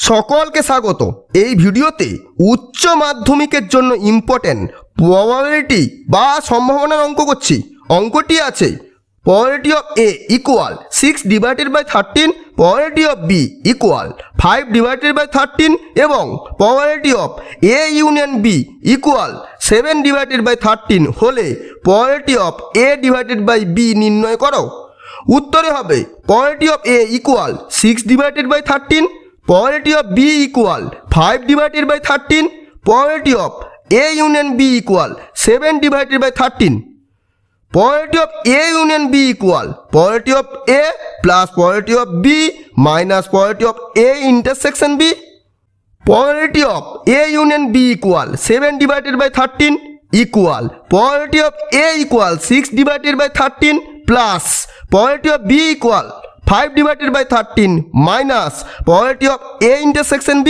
সকলকে স্বাগত। এই ভিডিওতে উচ্চ মাধ্যমিকের জন্য ইম্পর্টেন্ট প্রবাবিলিটি বা সম্ভাবনার অঙ্ক করছি। অঙ্কটি আছে probability of A equal 6/13, probability of B equal 5/13 এবং probability of A union B equal 7/13 হলে প্রবাবিলিটি অফ a/b নির্ণয় করো। উত্তরে হবে probability of A equal 6/13, probability of B equal 5/13, probability of A union B equal 7/13, probability of A union B equal probability of A plus probability of B minus probability of A intersection B, probability of A union B equal 7/13 equal probability of A equal 6/13 plus probability of B equal 5/13 minus probability of A intersection B.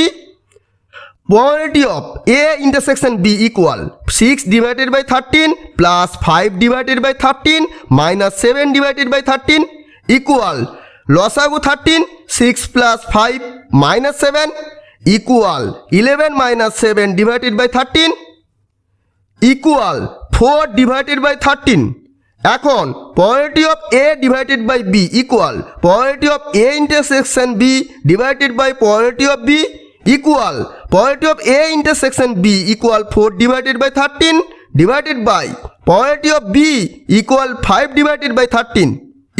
Probability of A intersection B equal 6/13 plus 5/13 minus 7/13 equal লসাগু 13, 6 plus 5 minus 7 equal 11 minus 7/13 equal 4/13। এখন probability of A divided by B equal probability of A intersection B divided by probability of B equal probability of A intersection B equal 4/13 divided by probability of B equal 5/13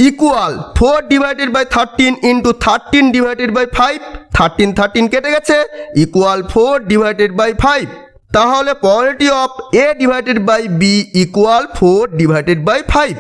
equal 4/13 into 13/5, 13 কেটে গেছে equal 4/5। তাহলে probability of A divided by B equal 4/5।